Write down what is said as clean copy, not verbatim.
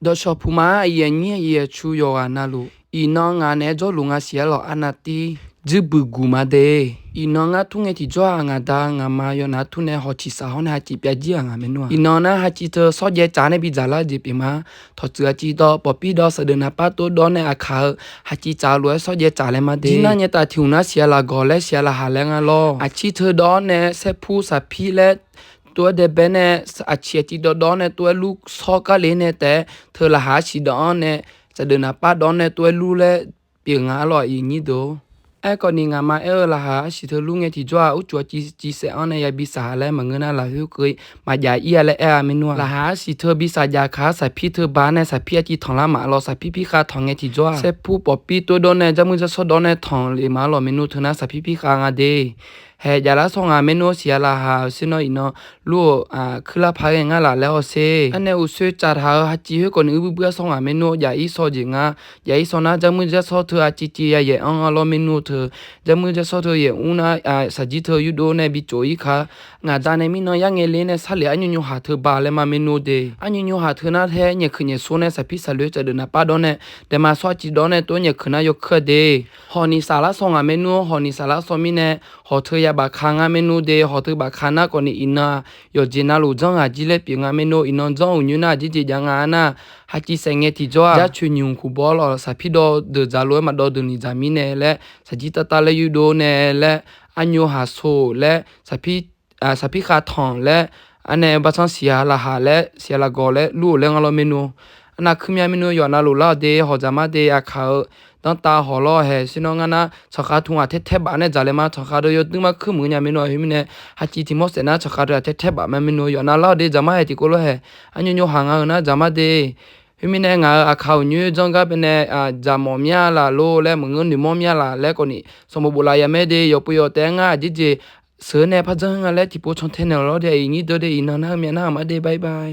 ดอชอพูมาเอียเนี่ยเอียชูยออานาลูอีน้องงานเนจอลุงอาเสียหลออานาตีจิบุกูมาเดอีน้องอาทุ่งเอติจ้างาดางามายอนาทุ่งเนฮอชิสาฮอนฮาจิเปียจีงาเมนัวอีน้องนะฮาจิเธอซอเยจาเนบิจาลาจิปิมาทอจือจิดอปอปีดอสะเดนาปาโตดอเนอาคาฮาจิจาลวยซอเยจาเลมาเดจีน่าเนตาทิวนาเสียลากอเลเสียลาหาแลงาลออาจิเธอดอเนเซพูสาพีเลตัวเดเบเนอาเชียติดอเนตัวลูกซอกาเลเนแต่เธอละหาชิดอเนจะเดินปาดอนเนตัวลูเลเปียงาลออีนี่โดไอ้ก่อนนี้งามาละหาสิเธอลุงเอที่จ้าอุจวจีเสออนยาบิสาและมังเงินละเฮเคยมายาเอียและเมนัวละหาสิเธอบิสายาคาใส่พี่เธอบ้านในใส่พี่จีทองละมาลอใส่พี่คาทองเอที่จ้าเซผู้ปอปีตัวดอนเนจะมึงจะสอดอนเนทองเลยมาลอเมนูเธอนะใส่พี่คางาเดเฮยาลาส่งเมนูเสียละหาสินออีนอลู่คือละพายงาละแล้วเซอันเนอุสุจัดหาฮัจิเฮก่อนอุบเบื่อส่งเมนูยาอีซอจิงายาอีซอนะจะมึงจะสอเธอจียาเยอังลอเมนูเธอจะมึงจะสอเธอเยอุนาสัจจิเธอยูโดเนบิโจอีค่ะงาดานมินอยังเงเลเนสัลเลอันยูหาเธอบาเลมาเมนูเดอันยูหาเธอนะเฮเนี่ยคือเนี่ยโซเนสัพิสัลเลจะเดินปาดอนเนแต่มาสอจิดอนเนตัวเนี่ยคือนะยกเคเดฮอนิสาละส่งเมนูฮอนิสาละสมิเนฮอเธอยาบาคางเมนูเดฮอเธอบาคานะก่อนอินาโยเจนาลูจังจิเลปีงเมนูอินอนจังอุญนาจิจิยังนะฮัจิเซงเงติจ้าจะช่วยยุงคูบอลสัพิดอเดจาลวยมาดอเดนิจามิเนและสัจจิตตาเลยูโดเนและอันยูหาโซและสัพิคาทองและอันเนบัซังเสียละหาและเสียละกอและลู่เลงอลเมนูอันนักขมีเมนูยอนาลูลาเดฮอจามาเดอาคาตั้งตาหอล้อเฮสิน้องกันนะชักขาทุ่งอาเทเทบานเนี่ยจ่าเลยมาชักขาโดยตึงมาขึ้นมือเนี่ยเมนูหิมเนี่ยฮัจิทิมอสเนี่ยชักขาโดยเทเทบานเมนูยอนาลาเดจามาเฮติโกโลเฮอันยูหางนะจามาเดหิมเนี่ยงาอาคาวยูจังกับเนี่ยจามอมยาละโลและมึงเงินนิมอมยาละและคนนี้สมบูรณ์ยามเดยปุยอเตงาจิเจเสือเนี่ยพัดจังอะไรที่ปูชนเทนเนอร์เราเดยนี่ตัวเดยอินนาเมียนามาเดบายบาย